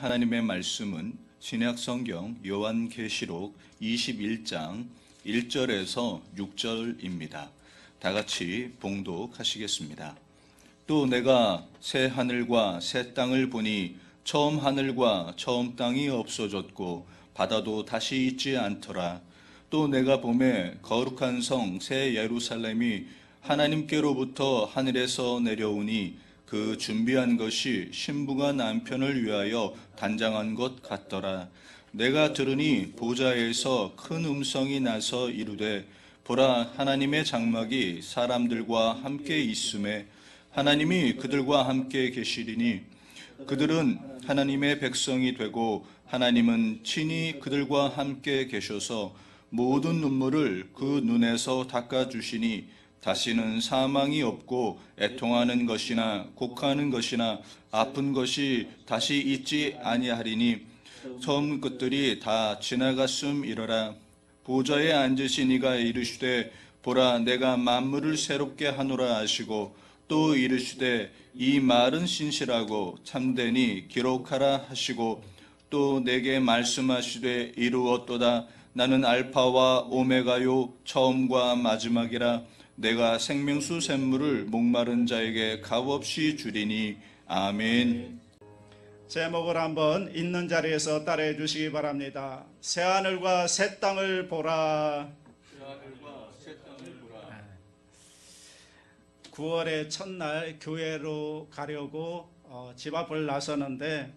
하나님의 말씀은 신약성경 요한계시록 21장 1절에서 6절입니다. 다 같이 봉독하시겠습니다. 또 내가 새 하늘과 새 땅을 보니 처음 하늘과 처음 땅이 없어졌고 바다도 다시 있지 않더라. 또 내가 보매 거룩한 성 새 예루살렘이 하나님께로부터 하늘에서 내려오니 그 준비한 것이 신부가 남편을 위하여 단장한 것 같더라. 내가 들으니 보좌에서 큰 음성이 나서 이르되 보라, 하나님의 장막이 사람들과 함께 있음에 하나님이 그들과 함께 계시리니 그들은 하나님의 백성이 되고 하나님은 친히 그들과 함께 계셔서 모든 눈물을 그 눈에서 닦아주시니 다시는 사망이 없고 애통하는 것이나 곡하는 것이나 아픈 것이 다시 있지 아니하리니 처음 것들이 다 지나갔음이러라. 보좌에 앉으신 이가 이르시되 보라, 내가 만물을 새롭게 하노라 하시고 또 이르시되 이 말은 신실하고 참되니 기록하라 하시고 또 내게 말씀하시되 이루었도다. 나는 알파와 오메가요 처음과 마지막이라. 내가 생명수 샘물을 목마른 자에게 값없이 주리니. 아멘. 제목을 한번 있는 자리에서 따라해 주시기 바랍니다. 새하늘과 새 땅을 보라. 새하늘과 새 땅을 보라. 9월의 첫날 교회로 가려고 집 앞을 나서는데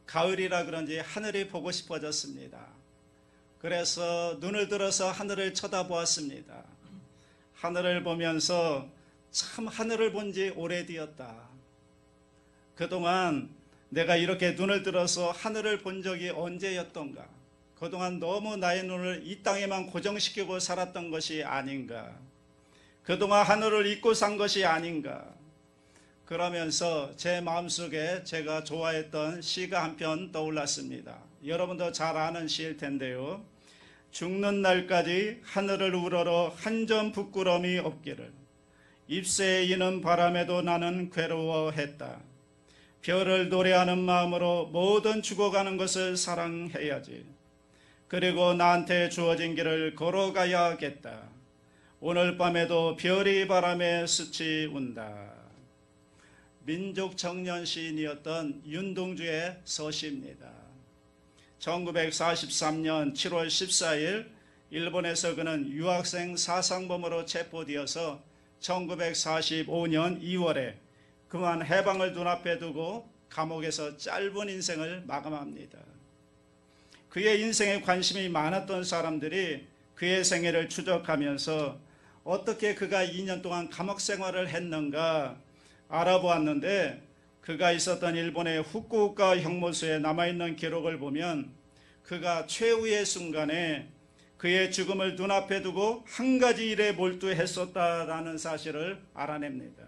가을이라 그런지 하늘이 보고 싶어졌습니다. 그래서 눈을 들어서 하늘을 쳐다보았습니다. 하늘을 보면서 참 하늘을 본 지 오래되었다. 그동안 내가 이렇게 눈을 들어서 하늘을 본 적이 언제였던가. 그동안 너무 나의 눈을 이 땅에만 고정시키고 살았던 것이 아닌가. 그동안 하늘을 잊고 산 것이 아닌가. 그러면서 제 마음속에 제가 좋아했던 시가 한 편 떠올랐습니다. 여러분도 잘 아는 시일 텐데요. 죽는 날까지 하늘을 우러러 한 점 부끄러움이 없기를. 잎새에 이는 바람에도 나는 괴로워했다. 별을 노래하는 마음으로 모든 죽어가는 것을 사랑해야지. 그리고 나한테 주어진 길을 걸어가야겠다. 오늘 밤에도 별이 바람에 스치 운다. 민족 청년 시인이었던 윤동주의 서시입니다. 1943년 7월 14일 일본에서 그는 유학생 사상범으로 체포되어서 1945년 2월에 그만 해방을 눈앞에 두고 감옥에서 짧은 인생을 마감합니다. 그의 인생에 관심이 많았던 사람들이 그의 생애를 추적하면서 어떻게 그가 2년 동안 감옥 생활을 했는가 알아보았는데 그가 있었던 일본의 후쿠오카 형무소에 남아있는 기록을 보면 그가 최후의 순간에 그의 죽음을 눈앞에 두고 한 가지 일에 몰두했었다라는 사실을 알아냅니다.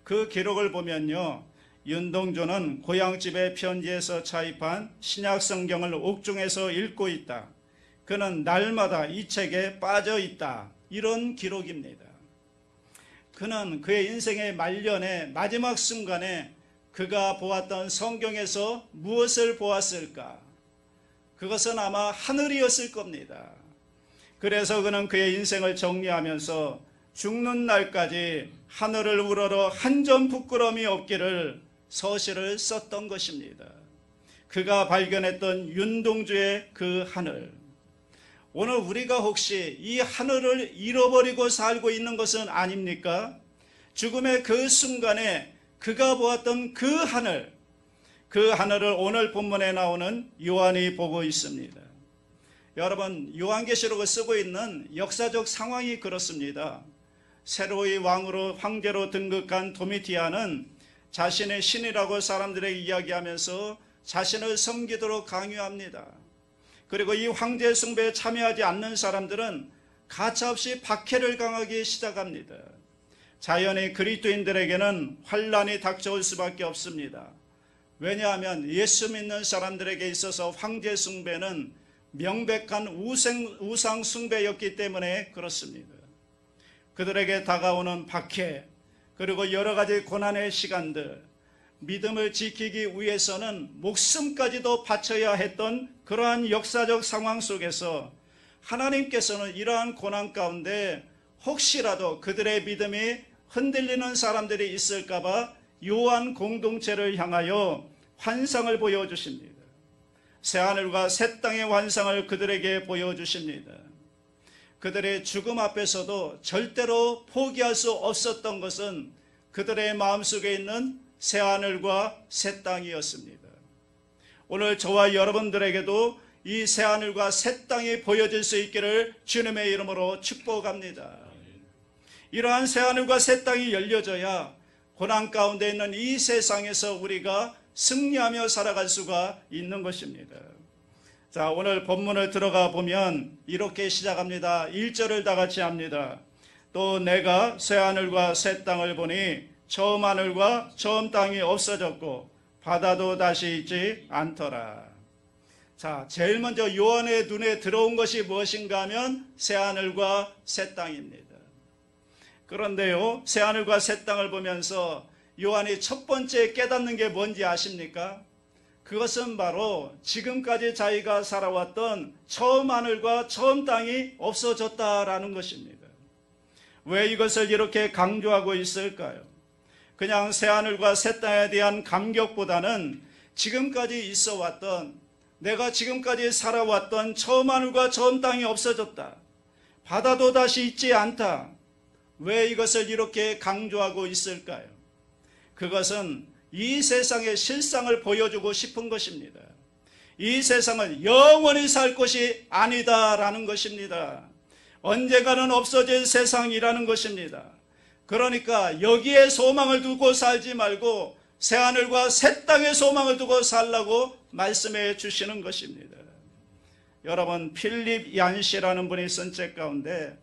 그 기록을 보면요, 윤동주는 고향집의 편지에서 차입한 신약성경을 옥중에서 읽고 있다. 그는 날마다 이 책에 빠져 있다. 이런 기록입니다. 그는 그의 인생의 말년의 마지막 순간에 그가 보았던 성경에서 무엇을 보았을까? 그것은 아마 하늘이었을 겁니다. 그래서 그는 그의 인생을 정리하면서 죽는 날까지 하늘을 우러러 한 점 부끄러움이 없기를 서시를 썼던 것입니다. 그가 발견했던 윤동주의 그 하늘. 오늘 우리가 혹시 이 하늘을 잃어버리고 살고 있는 것은 아닙니까? 죽음의 그 순간에 그가 보았던 그 하늘을 오늘 본문에 나오는 요한이 보고 있습니다. 여러분, 요한계시록을 쓰고 있는 역사적 상황이 그렇습니다. 새로이 왕으로 황제로 등극한 도미티아는 자신의 신이라고 사람들에게 이야기하면서 자신을 섬기도록 강요합니다. 그리고 이 황제 숭배에 참여하지 않는 사람들은 가차없이 박해를 당하기 시작합니다. 자연히 그리스도인들에게는 환란이 닥쳐올 수밖에 없습니다. 왜냐하면 예수 믿는 사람들에게 있어서 황제 숭배는 명백한 우상 숭배였기 때문에 그렇습니다. 그들에게 다가오는 박해, 그리고 여러 가지 고난의 시간들, 믿음을 지키기 위해서는 목숨까지도 바쳐야 했던 그러한 역사적 상황 속에서 하나님께서는 이러한 고난 가운데 혹시라도 그들의 믿음이 흔들리는 사람들이 있을까봐 요한 공동체를 향하여 환상을 보여주십니다. 새하늘과 새 땅의 환상을 그들에게 보여주십니다. 그들의 죽음 앞에서도 절대로 포기할 수 없었던 것은 그들의 마음속에 있는 새하늘과 새 땅이었습니다. 오늘 저와 여러분들에게도 이 새하늘과 새 땅이 보여질 수 있기를 주님의 이름으로 축복합니다. 이러한 새하늘과 새 땅이 열려져야 고난 가운데 있는 이 세상에서 우리가 승리하며 살아갈 수가 있는 것입니다. 자, 오늘 본문을 들어가 보면 이렇게 시작합니다. 1절을 다 같이 합니다. 또 내가 새하늘과 새 땅을 보니 처음 하늘과 처음 땅이 없어졌고 바다도 다시 있지 않더라. 자, 제일 먼저 요한의 눈에 들어온 것이 무엇인가 하면 새하늘과 새 땅입니다. 그런데요, 새하늘과 새 땅을 보면서 요한이 첫 번째 깨닫는 게 뭔지 아십니까? 그것은 바로 지금까지 자기가 살아왔던 처음 하늘과 처음 땅이 없어졌다라는 것입니다. 왜 이것을 이렇게 강조하고 있을까요? 그냥 새하늘과 새 땅에 대한 감격보다는 지금까지 있어왔던, 내가 지금까지 살아왔던 처음 하늘과 처음 땅이 없어졌다. 바다도 다시 있지 않다. 왜 이것을 이렇게 강조하고 있을까요? 그것은 이 세상의 실상을 보여주고 싶은 것입니다. 이 세상은 영원히 살 것이 아니다라는 것입니다. 언젠가는 없어질 세상이라는 것입니다. 그러니까 여기에 소망을 두고 살지 말고 새하늘과 새 땅에 소망을 두고 살라고 말씀해 주시는 것입니다. 여러분, 필립 얀시라는 분이 쓴 책 가운데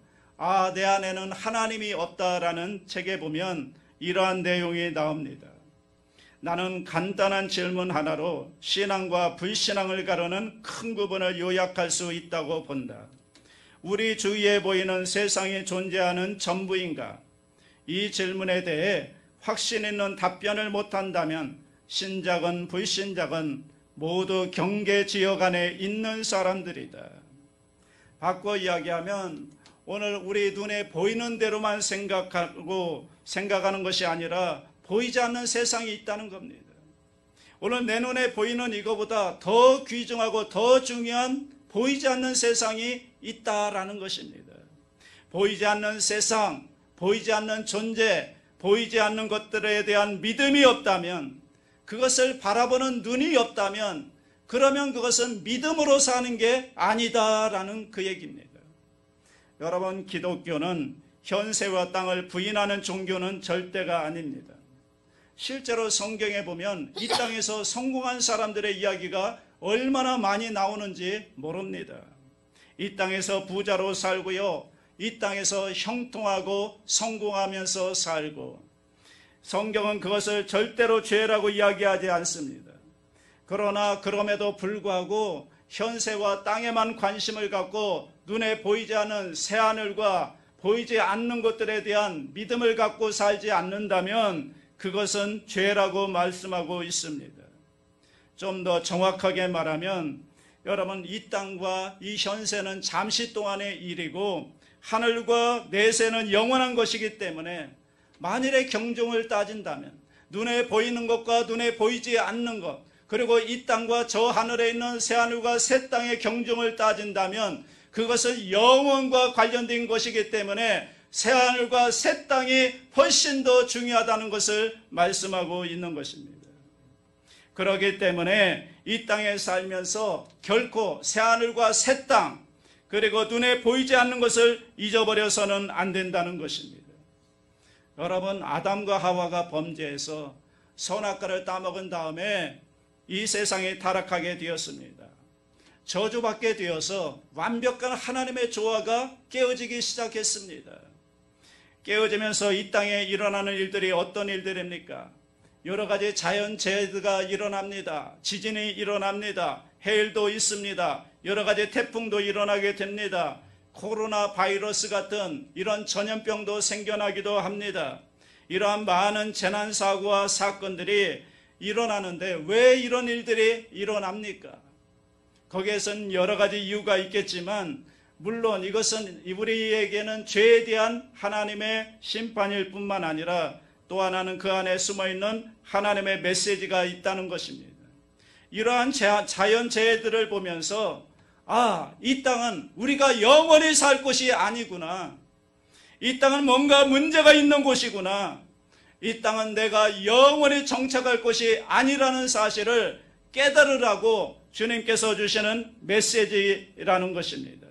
내 안에는 하나님이 없다라는 책에 보면 이러한 내용이 나옵니다. 나는 간단한 질문 하나로 신앙과 불신앙을 가르는 큰 부분을 요약할 수 있다고 본다. 우리 주위에 보이는 세상에 존재하는 전부인가? 이 질문에 대해 확신 있는 답변을 못한다면 신작은 불신작은 모두 경계지역 안에 있는 사람들이다. 바꿔 이야기하면 오늘 우리 눈에 보이는 대로만 생각하는 것이 아니라 보이지 않는 세상이 있다는 겁니다. 오늘 내 눈에 보이는 이거보다 더 귀중하고 더 중요한 보이지 않는 세상이 있다라는 것입니다. 보이지 않는 세상, 보이지 않는 존재, 보이지 않는 것들에 대한 믿음이 없다면, 그것을 바라보는 눈이 없다면, 그러면 그것은 믿음으로 사는 게 아니다라는 그 얘기입니다. 여러분, 기독교는 현세와 땅을 부인하는 종교는 절대가 아닙니다. 실제로 성경에 보면 이 땅에서 성공한 사람들의 이야기가 얼마나 많이 나오는지 모릅니다. 이 땅에서 부자로 살고요, 이 땅에서 형통하고 성공하면서 살고, 성경은 그것을 절대로 죄라고 이야기하지 않습니다. 그러나 그럼에도 불구하고 현세와 땅에만 관심을 갖고 눈에 보이지 않는 새하늘과 보이지 않는 것들에 대한 믿음을 갖고 살지 않는다면 그것은 죄라고 말씀하고 있습니다. 좀 더 정확하게 말하면 여러분, 이 땅과 이 현세는 잠시 동안의 일이고 하늘과 내세는 영원한 것이기 때문에 만일의 경중을 따진다면 눈에 보이는 것과 눈에 보이지 않는 것, 그리고 이 땅과 저 하늘에 있는 새하늘과 새 땅의 경중을 따진다면 그것은 영원과 관련된 것이기 때문에 새하늘과 새 땅이 훨씬 더 중요하다는 것을 말씀하고 있는 것입니다. 그렇기 때문에 이 땅에 살면서 결코 새하늘과 새 땅, 그리고 눈에 보이지 않는 것을 잊어버려서는 안 된다는 것입니다. 여러분, 아담과 하와가 범죄해서 선악과를 따먹은 다음에 이 세상에 타락하게 되었습니다. 저주받게 되어서 완벽한 하나님의 조화가 깨어지기 시작했습니다. 깨어지면서 이 땅에 일어나는 일들이 어떤 일들입니까? 여러 가지 자연재해가 일어납니다. 지진이 일어납니다. 해일도 있습니다. 여러 가지 태풍도 일어나게 됩니다. 코로나 바이러스 같은 이런 전염병도 생겨나기도 합니다. 이러한 많은 재난사고와 사건들이 일어나는데 왜 이런 일들이 일어납니까? 거기에선 여러 가지 이유가 있겠지만 물론 이것은 우리에게는 죄에 대한 하나님의 심판일 뿐만 아니라 또 하나는 그 안에 숨어있는 하나님의 메시지가 있다는 것입니다. 이러한 자연재해들을 보면서 이 땅은 우리가 영원히 살 곳이 아니구나. 이 땅은 뭔가 문제가 있는 곳이구나. 이 땅은 내가 영원히 정착할 곳이 아니라는 사실을 깨달으라고 주님께서 주시는 메시지라는 것입니다.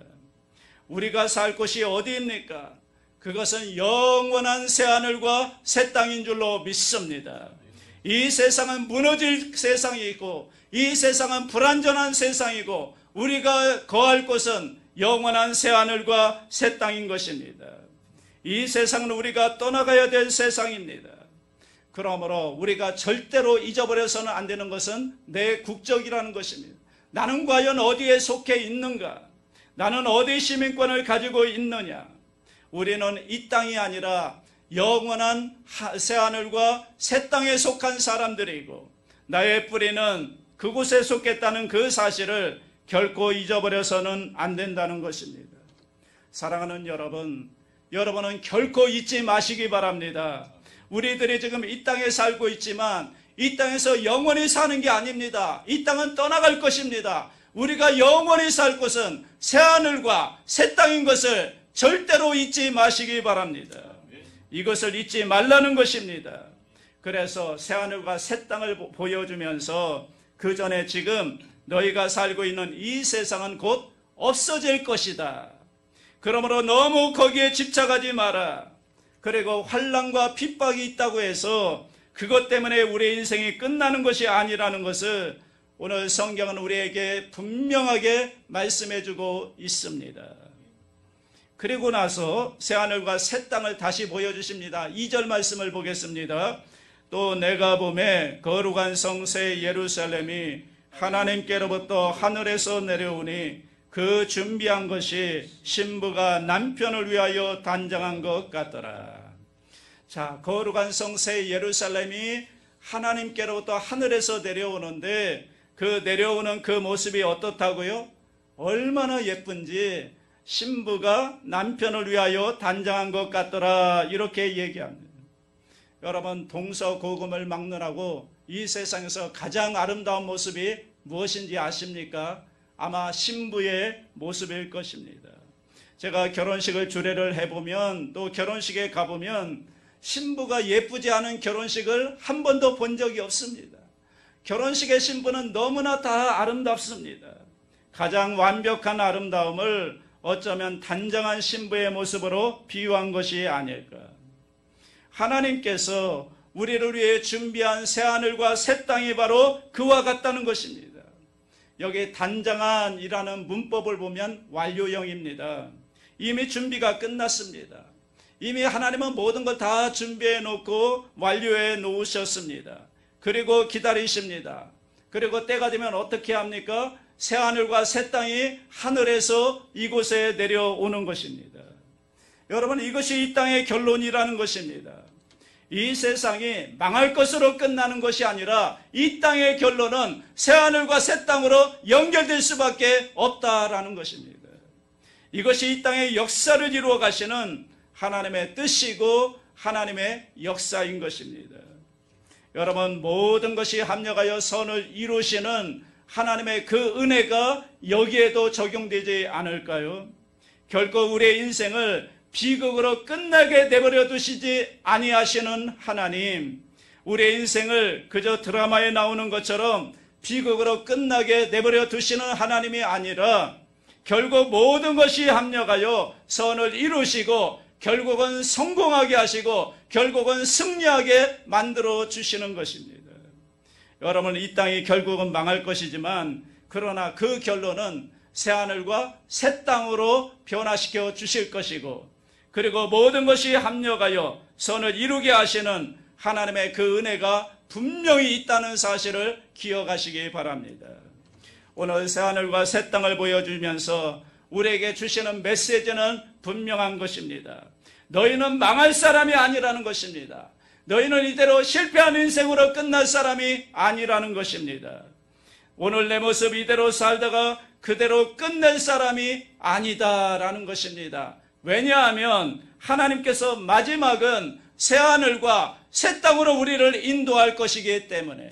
우리가 살 곳이 어디입니까? 그것은 영원한 새하늘과 새 땅인 줄로 믿습니다. 이 세상은 무너질 세상이고 이 세상은 불완전한 세상이고 우리가 거할 곳은 영원한 새하늘과 새 땅인 것입니다. 이 세상은 우리가 떠나가야 될 세상입니다. 그러므로 우리가 절대로 잊어버려서는 안 되는 것은 내 국적이라는 것입니다. 나는 과연 어디에 속해 있는가? 나는 어디 시민권을 가지고 있느냐? 우리는 이 땅이 아니라 영원한 새하늘과 새 땅에 속한 사람들이고 나의 뿌리는 그곳에 속했다는 그 사실을 결코 잊어버려서는 안 된다는 것입니다. 사랑하는 여러분, 여러분은 결코 잊지 마시기 바랍니다. 우리들이 지금 이 땅에 살고 있지만 이 땅에서 영원히 사는 게 아닙니다. 이 땅은 떠나갈 것입니다. 우리가 영원히 살 곳은 새하늘과 새 땅인 것을 절대로 잊지 마시기 바랍니다. 이것을 잊지 말라는 것입니다. 그래서 새하늘과 새 땅을 보여주면서 그 전에 지금 너희가 살고 있는 이 세상은 곧 없어질 것이다. 그러므로 너무 거기에 집착하지 마라. 그리고 환난과 핍박이 있다고 해서 그것 때문에 우리의 인생이 끝나는 것이 아니라는 것을 오늘 성경은 우리에게 분명하게 말씀해주고 있습니다. 그리고 나서 새하늘과 새 땅을 다시 보여주십니다. 2절 말씀을 보겠습니다. 또 내가 보매 거룩한 성새 예루살렘이 하나님께로부터 하늘에서 내려오니 그 준비한 것이 신부가 남편을 위하여 단장한 것 같더라. 자, 거룩한 성새 예루살렘이 하나님께로부터 하늘에서 내려오는데 그 내려오는 그 모습이 어떻다고요? 얼마나 예쁜지 신부가 남편을 위하여 단장한 것 같더라 이렇게 얘기합니다. 여러분, 동서고금을 막론하고 이 세상에서 가장 아름다운 모습이 무엇인지 아십니까? 아마 신부의 모습일 것입니다. 제가 결혼식을 주례를 해보면 또 결혼식에 가보면 신부가 예쁘지 않은 결혼식을 한 번도 본 적이 없습니다. 결혼식의 신부는 너무나 다 아름답습니다. 가장 완벽한 아름다움을 어쩌면 단정한 신부의 모습으로 비유한 것이 아닐까. 하나님께서 우리를 위해 준비한 새하늘과 새 땅이 바로 그와 같다는 것입니다. 여기 단정한이라는 문법을 보면 완료형입니다. 이미 준비가 끝났습니다. 이미 하나님은 모든 걸 다 준비해 놓고 완료해 놓으셨습니다. 그리고 기다리십니다. 그리고 때가 되면 어떻게 합니까? 새하늘과 새 땅이 하늘에서 이곳에 내려오는 것입니다. 여러분, 이것이 이 땅의 결론이라는 것입니다. 이 세상이 망할 것으로 끝나는 것이 아니라 이 땅의 결론은 새하늘과 새 땅으로 연결될 수밖에 없다라는 것입니다. 이것이 이 땅의 역사를 이루어 가시는 하나님의 뜻이고 하나님의 역사인 것입니다. 여러분, 모든 것이 합력하여 선을 이루시는 하나님의 그 은혜가 여기에도 적용되지 않을까요? 결코 우리의 인생을 비극으로 끝나게 내버려 두시지 아니하시는 하나님, 우리의 인생을 그저 드라마에 나오는 것처럼 비극으로 끝나게 내버려 두시는 하나님이 아니라 결국 모든 것이 합력하여 선을 이루시고 결국은 성공하게 하시고 결국은 승리하게 만들어 주시는 것입니다. 여러분, 이 땅이 결국은 망할 것이지만 그러나 그 결론은 새하늘과 새 땅으로 변화시켜 주실 것이고 그리고 모든 것이 합력하여 선을 이루게 하시는 하나님의 그 은혜가 분명히 있다는 사실을 기억하시기 바랍니다. 오늘 새하늘과 새 땅을 보여주면서 우리에게 주시는 메시지는 분명한 것입니다. 너희는 망할 사람이 아니라는 것입니다. 너희는 이대로 실패한 인생으로 끝날 사람이 아니라는 것입니다. 오늘 내 모습 이대로 살다가 그대로 끝낼 사람이 아니다라는 것입니다. 왜냐하면 하나님께서 마지막은 새하늘과 새 땅으로 우리를 인도할 것이기 때문에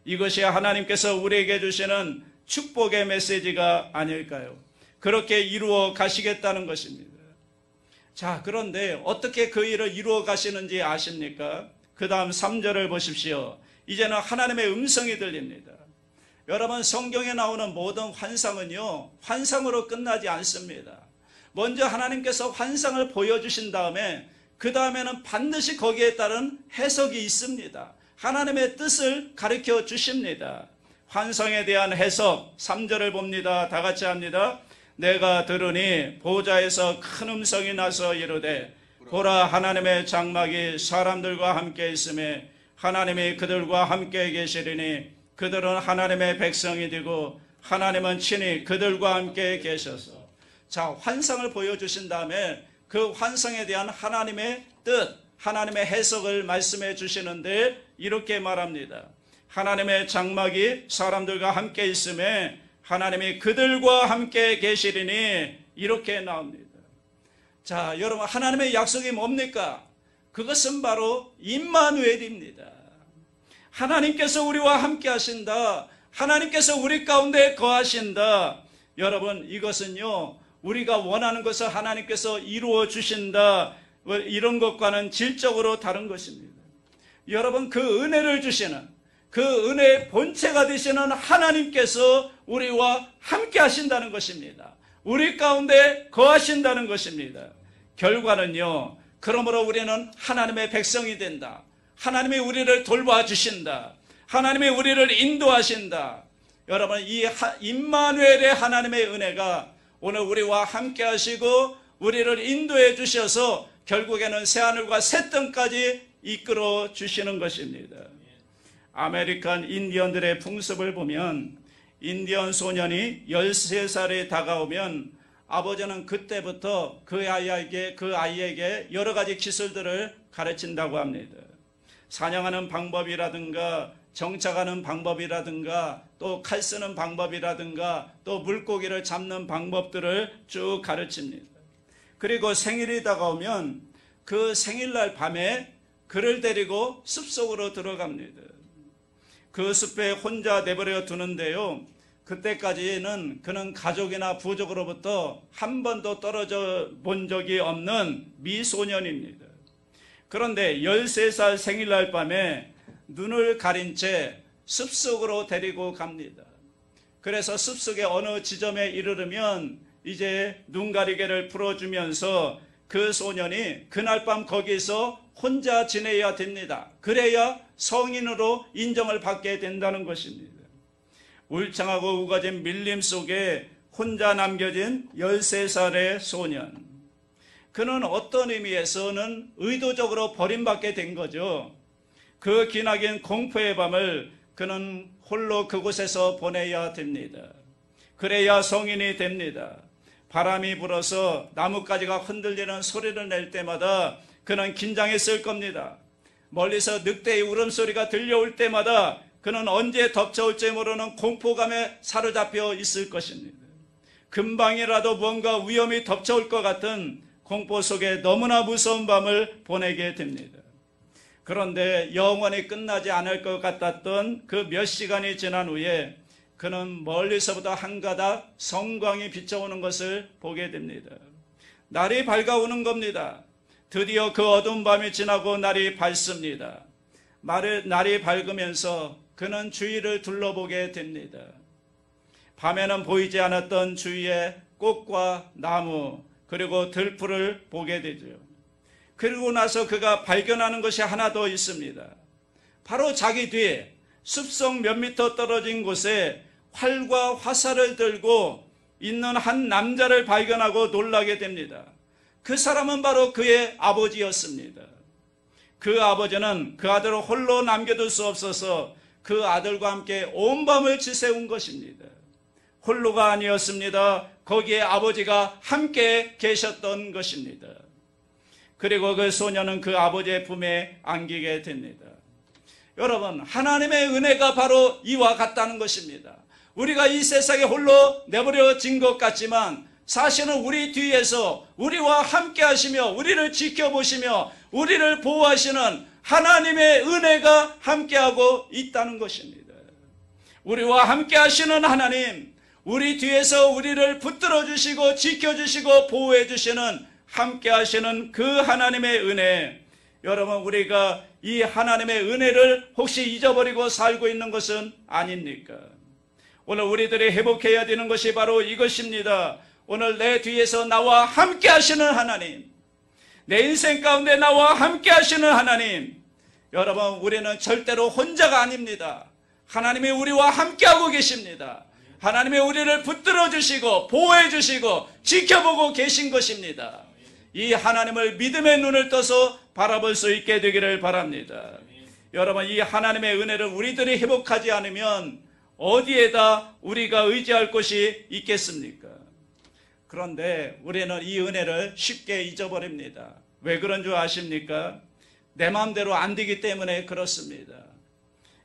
이것이 하나님께서 우리에게 주시는 축복의 메시지가 아닐까요? 그렇게 이루어 가시겠다는 것입니다. 자, 그런데 어떻게 그 일을 이루어 가시는지 아십니까? 그 다음 3절을 보십시오. 이제는 하나님의 음성이 들립니다. 여러분, 성경에 나오는 모든 환상은요, 환상으로 끝나지 않습니다. 먼저 하나님께서 환상을 보여주신 다음에 그 다음에는 반드시 거기에 따른 해석이 있습니다. 하나님의 뜻을 가르쳐 주십니다. 환상에 대한 해석 3절을 봅니다. 다 같이 합니다. 내가 들으니 보좌에서 큰 음성이 나서 이르되 보라, 하나님의 장막이 사람들과 함께 있음에 하나님이 그들과 함께 계시리니 그들은 하나님의 백성이 되고 하나님은 친히 그들과 함께 계셔서. 자, 환상을 보여주신 다음에 그 환상에 대한 하나님의 뜻, 하나님의 해석을 말씀해 주시는데 이렇게 말합니다. 하나님의 장막이 사람들과 함께 있음에 하나님이 그들과 함께 계시리니 이렇게 나옵니다. 자, 여러분, 하나님의 약속이 뭡니까? 그것은 바로 임마누엘입니다. 하나님께서 우리와 함께 하신다. 하나님께서 우리 가운데 거하신다. 여러분, 이것은요, 우리가 원하는 것을 하나님께서 이루어 주신다. 이런 것과는 질적으로 다른 것입니다. 여러분, 그 은혜를 주시는, 그 은혜의 본체가 되시는 하나님께서 우리와 함께 하신다는 것입니다. 우리 가운데 거하신다는 것입니다. 결과는요, 그러므로 우리는 하나님의 백성이 된다. 하나님이 우리를 돌봐주신다. 하나님이 우리를 인도하신다. 여러분, 이 임마누엘의 하나님의 은혜가 오늘 우리와 함께 하시고 우리를 인도해 주셔서 결국에는 새하늘과 새 땅까지 이끌어 주시는 것입니다. 아메리칸 인디언들의 풍습을 보면 인디언 소년이 13살에 다가오면 아버지는 그때부터 그 아이에게 여러 가지 기술들을 가르친다고 합니다. 사냥하는 방법이라든가 정착하는 방법이라든가 또 칼 쓰는 방법이라든가 또 물고기를 잡는 방법들을 쭉 가르칩니다. 그리고 생일이 다가오면 그 생일날 밤에 그를 데리고 숲속으로 들어갑니다. 그 숲에 혼자 내버려 두는데요, 그때까지는 그는 가족이나 부족으로부터 한 번도 떨어져 본 적이 없는 미소년입니다. 그런데 13살 생일날 밤에 눈을 가린 채 숲속으로 데리고 갑니다. 그래서 숲속의 어느 지점에 이르르면 이제 눈가리개를 풀어주면서 그 소년이 그날 밤 거기서 혼자 지내야 됩니다. 그래야 성인으로 인정을 받게 된다는 것입니다. 울창하고 우거진 밀림 속에 혼자 남겨진 13살의 소년. 그는 어떤 의미에서는 의도적으로 버림받게 된 거죠. 그 기나긴 공포의 밤을 그는 홀로 그곳에서 보내야 됩니다. 그래야 성인이 됩니다. 바람이 불어서 나뭇가지가 흔들리는 소리를 낼 때마다 그는 긴장했을 겁니다. 멀리서 늑대의 울음소리가 들려올 때마다 그는 언제 덮쳐올지 모르는 공포감에 사로잡혀 있을 것입니다. 금방이라도 뭔가 위험이 덮쳐올 것 같은 공포 속에 너무나 무서운 밤을 보내게 됩니다. 그런데 영원히 끝나지 않을 것 같았던 그 몇 시간이 지난 후에 그는 멀리서부터 한 가닥 성광이 비춰오는 것을 보게 됩니다. 날이 밝아오는 겁니다. 드디어 그 어두운 밤이 지나고 날이 밝습니다. 날이 밝으면서 그는 주위를 둘러보게 됩니다. 밤에는 보이지 않았던 주위의 꽃과 나무 그리고 들풀을 보게 되죠. 그리고 나서 그가 발견하는 것이 하나 더 있습니다. 바로 자기 뒤에 숲속 몇 미터 떨어진 곳에 활과 화살을 들고 있는 한 남자를 발견하고 놀라게 됩니다. 그 사람은 바로 그의 아버지였습니다. 그 아버지는 그 아들을 홀로 남겨둘 수 없어서 그 아들과 함께 온 밤을 지새운 것입니다. 홀로가 아니었습니다. 거기에 아버지가 함께 계셨던 것입니다. 그리고 그 소녀는 그 아버지의 품에 안기게 됩니다. 여러분, 하나님의 은혜가 바로 이와 같다는 것입니다. 우리가 이 세상에 홀로 내버려진 것 같지만 사실은 우리 뒤에서 우리와 함께 하시며 우리를 지켜보시며 우리를 보호하시는 하나님의 은혜가 함께하고 있다는 것입니다. 우리와 함께 하시는 하나님, 우리 뒤에서 우리를 붙들어 주시고 지켜주시고 보호해 주시는 함께 하시는 그 하나님의 은혜, 여러분, 우리가 이 하나님의 은혜를 혹시 잊어버리고 살고 있는 것은 아닙니까? 오늘 우리들이 회복해야 되는 것이 바로 이것입니다. 오늘 내 뒤에서 나와 함께 하시는 하나님, 내 인생 가운데 나와 함께 하시는 하나님, 여러분, 우리는 절대로 혼자가 아닙니다. 하나님이 우리와 함께하고 계십니다. 하나님이 우리를 붙들어 주시고 보호해 주시고 지켜보고 계신 것입니다. 이 하나님을 믿음의 눈을 떠서 바라볼 수 있게 되기를 바랍니다. 여러분, 이 하나님의 은혜를 우리들이 회복하지 않으면 어디에다 우리가 의지할 곳이 있겠습니까? 그런데 우리는 이 은혜를 쉽게 잊어버립니다. 왜 그런 줄 아십니까? 내 마음대로 안 되기 때문에 그렇습니다.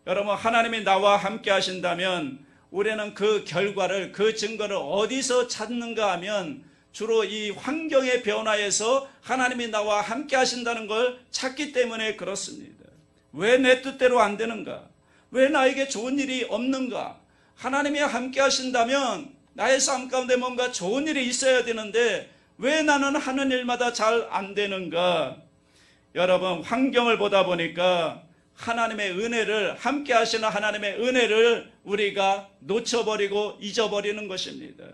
여러분, 하나님이 나와 함께 하신다면 우리는 그 결과를, 그 증거를 어디서 찾는가 하면 주로 이 환경의 변화에서 하나님이 나와 함께 하신다는 걸 찾기 때문에 그렇습니다. 왜 내 뜻대로 안 되는가? 왜 나에게 좋은 일이 없는가? 하나님이 함께 하신다면 나의 삶 가운데 뭔가 좋은 일이 있어야 되는데 왜 나는 하는 일마다 잘 안 되는가? 여러분, 환경을 보다 보니까 하나님의 은혜를, 함께 하시는 하나님의 은혜를 우리가 놓쳐버리고 잊어버리는 것입니다.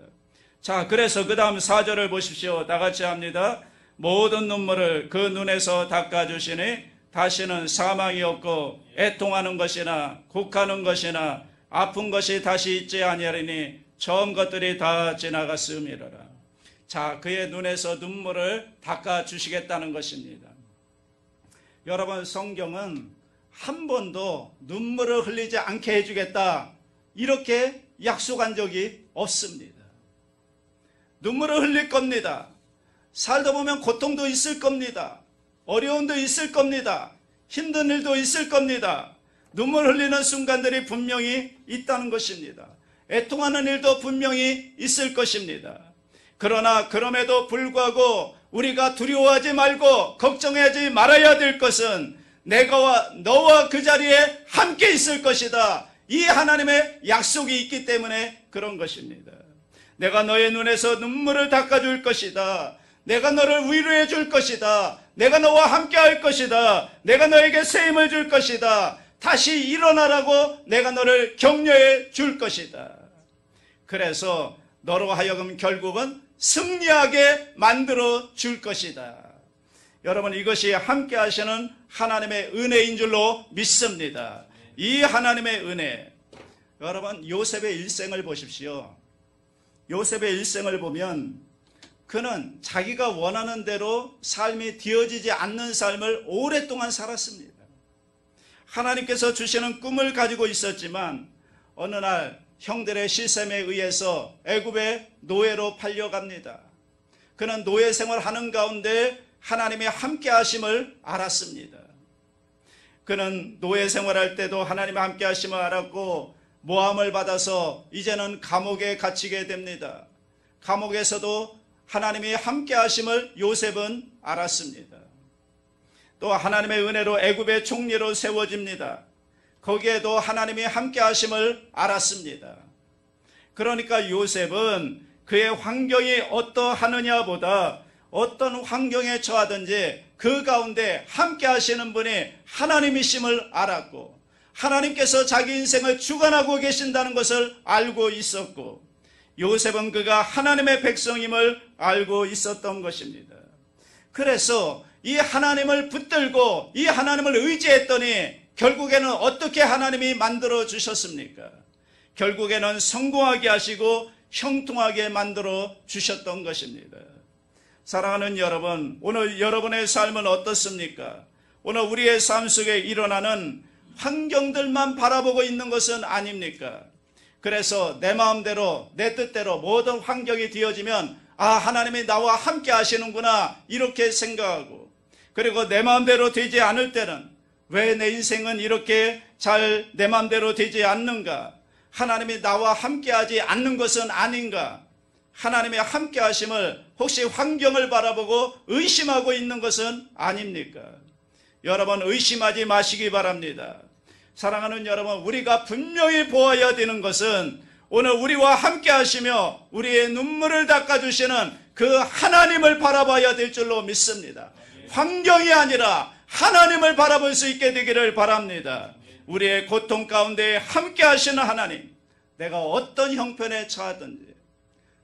자, 그래서 그 다음 4절을 보십시오. 다 같이 합니다. 모든 눈물을 그 눈에서 닦아주시니 다시는 사망이 없고 애통하는 것이나 곡하는 것이나 아픈 것이 다시 있지 아니하리니 처음 것들이 다 지나갔음이로라. 자, 그의 눈에서 눈물을 닦아주시겠다는 것입니다. 여러분, 성경은 한 번도 눈물을 흘리지 않게 해주겠다 이렇게 약속한 적이 없습니다. 눈물을 흘릴 겁니다. 살다 보면 고통도 있을 겁니다. 어려움도 있을 겁니다. 힘든 일도 있을 겁니다. 눈물 흘리는 순간들이 분명히 있다는 것입니다. 애통하는 일도 분명히 있을 것입니다. 그러나 그럼에도 불구하고 우리가 두려워하지 말고 걱정하지 말아야 될 것은 내가 너와 그 자리에 함께 있을 것이다. 이 하나님의 약속이 있기 때문에 그런 것입니다. 내가 너의 눈에서 눈물을 닦아줄 것이다. 내가 너를 위로해 줄 것이다. 내가 너와 함께 할 것이다. 내가 너에게 새 힘을 줄 것이다. 다시 일어나라고 내가 너를 격려해 줄 것이다. 그래서 너로 하여금 결국은 승리하게 만들어 줄 것이다. 여러분, 이것이 함께 하시는 하나님의 은혜인 줄로 믿습니다. 이 하나님의 은혜, 여러분, 요셉의 일생을 보십시오. 요셉의 일생을 보면 그는 자기가 원하는 대로 삶이 되어지지 않는 삶을 오랫동안 살았습니다. 하나님께서 주시는 꿈을 가지고 있었지만 어느 날 형들의 시샘에 의해서 애굽의 노예로 팔려갑니다. 그는 노예 생활하는 가운데 하나님의 함께 하심을 알았습니다. 그는 노예 생활할 때도 하나님의 함께 하심을 알았고 모함을 받아서 이제는 감옥에 갇히게 됩니다. 감옥에서도 하나님이 함께 하심을 요셉은 알았습니다. 또 하나님의 은혜로 애굽의 총리로 세워집니다. 거기에도 하나님이 함께 하심을 알았습니다. 그러니까 요셉은 그의 환경이 어떠하느냐보다 어떤 환경에 처하든지 그 가운데 함께 하시는 분이 하나님이심을 알았고 하나님께서 자기 인생을 주관하고 계신다는 것을 알고 있었고 요셉은 그가 하나님의 백성임을 알고 있었던 것입니다. 그래서 이 하나님을 붙들고 이 하나님을 의지했더니 결국에는 어떻게 하나님이 만들어 주셨습니까? 결국에는 성공하게 하시고 형통하게 만들어 주셨던 것입니다. 사랑하는 여러분, 오늘 여러분의 삶은 어떻습니까? 오늘 우리의 삶 속에 일어나는 환경들만 바라보고 있는 것은 아닙니까? 그래서 내 마음대로 내 뜻대로 모든 환경이 되어지면 아, 하나님이 나와 함께 하시는구나 이렇게 생각하고 그리고 내 마음대로 되지 않을 때는 왜 내 인생은 이렇게 잘 내 마음대로 되지 않는가? 하나님이 나와 함께하지 않는 것은 아닌가? 하나님의 함께하심을 혹시 환경을 바라보고 의심하고 있는 것은 아닙니까? 여러분, 의심하지 마시기 바랍니다. 사랑하는 여러분, 우리가 분명히 보아야 되는 것은 오늘 우리와 함께 하시며 우리의 눈물을 닦아주시는 그 하나님을 바라봐야 될 줄로 믿습니다. 환경이 아니라 하나님을 바라볼 수 있게 되기를 바랍니다. 우리의 고통 가운데 함께 하시는 하나님, 내가 어떤 형편에 처하든지,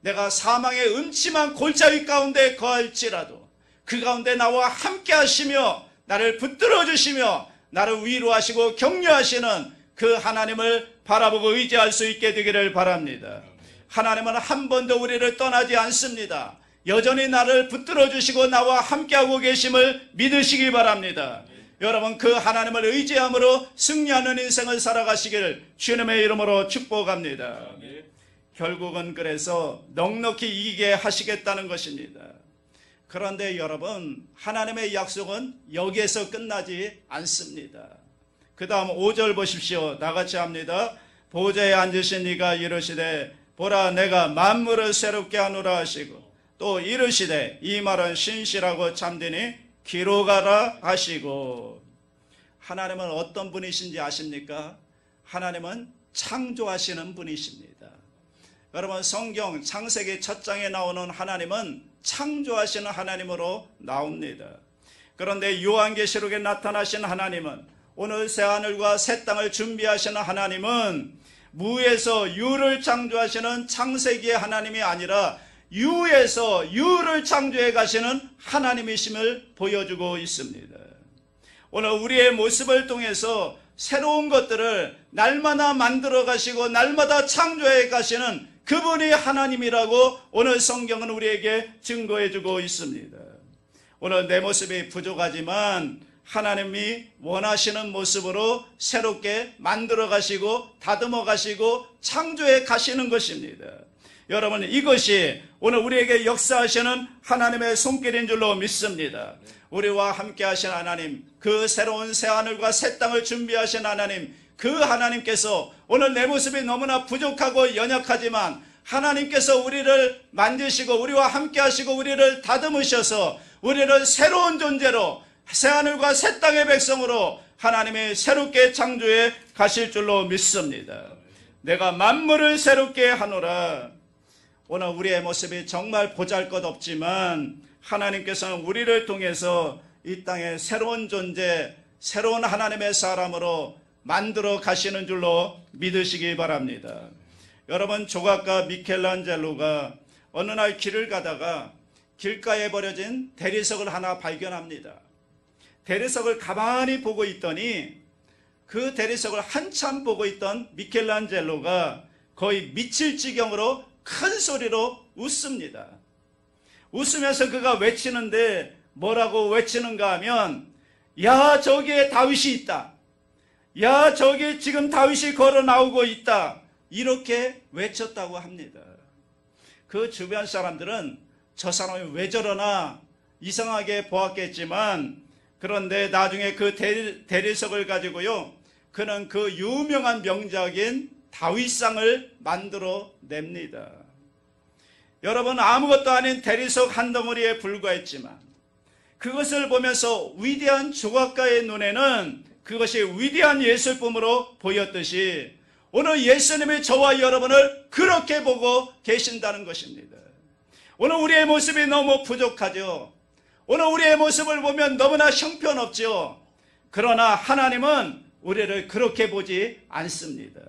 내가 사망의 음침한 골짜기 가운데 거할지라도 그 가운데 나와 함께 하시며 나를 붙들어 주시며 나를 위로하시고 격려하시는 그 하나님을 바라보고 의지할 수 있게 되기를 바랍니다. 하나님은 한 번도 우리를 떠나지 않습니다. 여전히 나를 붙들어 주시고 나와 함께하고 계심을 믿으시기 바랍니다. 여러분, 그 하나님을 의지함으로 승리하는 인생을 살아가시기를 주님의 이름으로 축복합니다. 결국은 그래서 넉넉히 이기게 하시겠다는 것입니다. 그런데 여러분, 하나님의 약속은 여기에서 끝나지 않습니다. 그 다음 5절 보십시오. 나같이 합니다. 보좌에 앉으신 이가 이르시되 보라 내가 만물을 새롭게 하노라 하시고 또 이르시되 이 말은 신실하고 참되니 기록하라 하시고. 하나님은 어떤 분이신지 아십니까? 하나님은 창조하시는 분이십니다. 여러분, 성경 창세기 1장에 나오는 하나님은 창조하시는 하나님으로 나옵니다. 그런데 요한계시록에 나타나신 하나님은, 오늘 새하늘과 새 땅을 준비하시는 하나님은 무에서 유를 창조하시는 창세기의 하나님이 아니라 유에서 유를 창조해 가시는 하나님이심을 보여주고 있습니다. 오늘 우리의 모습을 통해서 새로운 것들을 날마다 만들어 가시고 날마다 창조해 가시는 그분이 하나님이라고 오늘 성경은 우리에게 증거해 주고 있습니다. 오늘 내 모습이 부족하지만 하나님이 원하시는 모습으로 새롭게 만들어 가시고 다듬어 가시고 창조해 가시는 것입니다. 여러분, 이것이 오늘 우리에게 역사하시는 하나님의 손길인 줄로 믿습니다. 우리와 함께 하신 하나님, 그 새로운 새하늘과 새 땅을 준비하신 하나님, 그 하나님께서 오늘 내 모습이 너무나 부족하고 연약하지만 하나님께서 우리를 만드시고 우리와 함께 하시고 우리를 다듬으셔서 우리를 새로운 존재로 새하늘과 새 땅의 백성으로 하나님이 새롭게 창조해 가실 줄로 믿습니다. 내가 만물을 새롭게 하노라. 오늘 우리의 모습이 정말 보잘것없지만 하나님께서는 우리를 통해서 이 땅에 새로운 존재, 새로운 하나님의 사람으로 만들어 가시는 줄로 믿으시기 바랍니다. 여러분, 조각가 미켈란젤로가 어느 날 길을 가다가 길가에 버려진 대리석을 하나 발견합니다. 대리석을 가만히 보고 있더니 그 대리석을 한참 보고 있던 미켈란젤로가 거의 미칠 지경으로 큰 소리로 웃습니다. 웃으면서 그가 외치는데 뭐라고 외치는가 하면, 야, 저기에 다윗이 있다. 야, 저기 지금 다윗이 걸어 나오고 있다. 이렇게 외쳤다고 합니다. 그 주변 사람들은 저 사람이 왜 저러나 이상하게 보았겠지만, 그런데 나중에 그 대리석을 가지고요, 그는 그 유명한 명작인 다윗상을 만들어 냅니다. 여러분, 아무것도 아닌 대리석 한 덩어리에 불과했지만 그것을 보면서 위대한 조각가의 눈에는 그것이 위대한 예술품으로 보였듯이 오늘 예수님이 저와 여러분을 그렇게 보고 계신다는 것입니다. 오늘 우리의 모습이 너무 부족하죠. 오늘 우리의 모습을 보면 너무나 형편없죠. 그러나 하나님은 우리를 그렇게 보지 않습니다.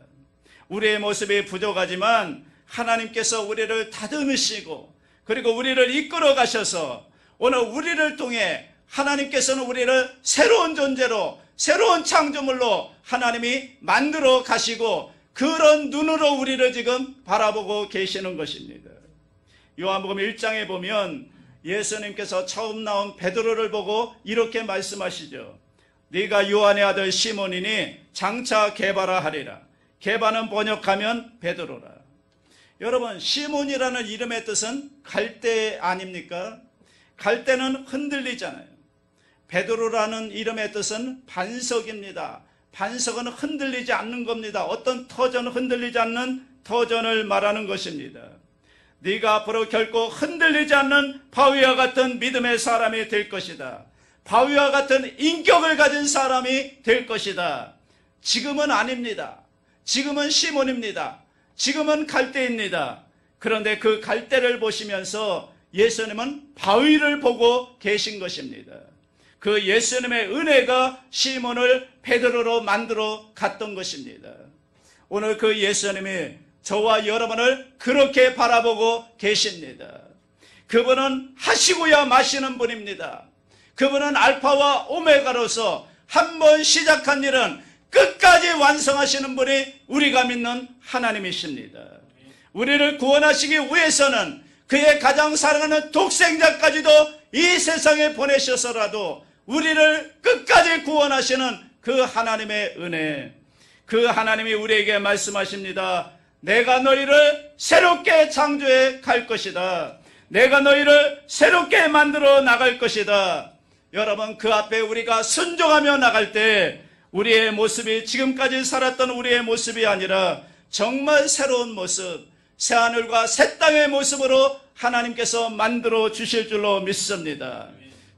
우리의 모습이 부족하지만 하나님께서 우리를 다듬으시고 그리고 우리를 이끌어 가셔서 오늘 우리를 통해 하나님께서는 우리를 새로운 존재로, 새로운 창조물로 하나님이 만들어 가시고 그런 눈으로 우리를 지금 바라보고 계시는 것입니다. 요한복음 1장에 보면 예수님께서 처음 나온 베드로를 보고 이렇게 말씀하시죠. 네가 요한의 아들 시몬이니 장차 게바라 하리라. 게바는 번역하면 베드로라. 여러분, 시몬이라는 이름의 뜻은 갈대 아닙니까? 갈대는 흔들리잖아요. 베드로라는 이름의 뜻은 반석입니다. 반석은 흔들리지 않는 겁니다. 어떤 터전은 흔들리지 않는 터전을 말하는 것입니다. 네가 앞으로 결코 흔들리지 않는 바위와 같은 믿음의 사람이 될 것이다. 바위와 같은 인격을 가진 사람이 될 것이다. 지금은 아닙니다. 지금은 시몬입니다. 지금은 갈대입니다. 그런데 그 갈대를 보시면서 예수님은 바위를 보고 계신 것입니다. 그 예수님의 은혜가 시몬을 베드로로 만들어 갔던 것입니다. 오늘 그 예수님이 저와 여러분을 그렇게 바라보고 계십니다. 그분은 하시고야 마시는 분입니다. 그분은 알파와 오메가로서 한 번 시작한 일은 끝까지 완성하시는 분이 우리가 믿는 하나님이십니다. 우리를 구원하시기 위해서는 그의 가장 사랑하는 독생자까지도 이 세상에 보내셔서라도 우리를 끝까지 구원하시는 그 하나님의 은혜, 그 하나님이 우리에게 말씀하십니다. 내가 너희를 새롭게 창조해 갈 것이다. 내가 너희를 새롭게 만들어 나갈 것이다. 여러분, 그 앞에 우리가 순종하며 나갈 때 우리의 모습이 지금까지 살았던 우리의 모습이 아니라 정말 새로운 모습, 새하늘과 새 땅의 모습으로 하나님께서 만들어 주실 줄로 믿습니다.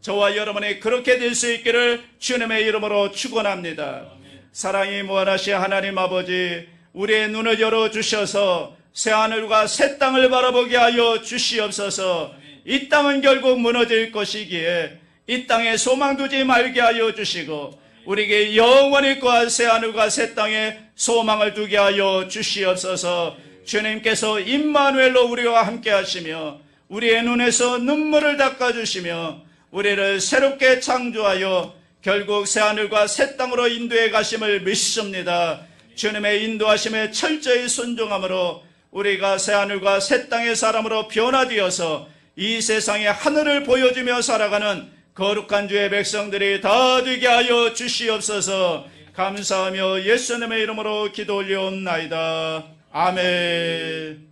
저와 여러분이 그렇게 될 수 있기를 주님의 이름으로 축원합니다. 사랑이 무한하신 하나님 아버지, 우리의 눈을 열어주셔서 새하늘과 새 땅을 바라보게 하여 주시옵소서. 이 땅은 결국 무너질 것이기에 이 땅에 소망 두지 말게 하여 주시고 우리에게 영원히 거할 새하늘과 새 땅에 소망을 두게 하여 주시옵소서. 주님께서 임마누엘로 우리와 함께 하시며 우리의 눈에서 눈물을 닦아주시며 우리를 새롭게 창조하여 결국 새하늘과 새 땅으로 인도해 가심을 믿습니다. 주님의 인도하심에 철저히 순종함으로 우리가 새하늘과 새 땅의 사람으로 변화되어서 이 세상의 하늘을 보여주며 살아가는 거룩한 주의 백성들이 다 되게 하여 주시옵소서. 감사하며 예수님의 이름으로 기도 올려옵나이다. 아멘.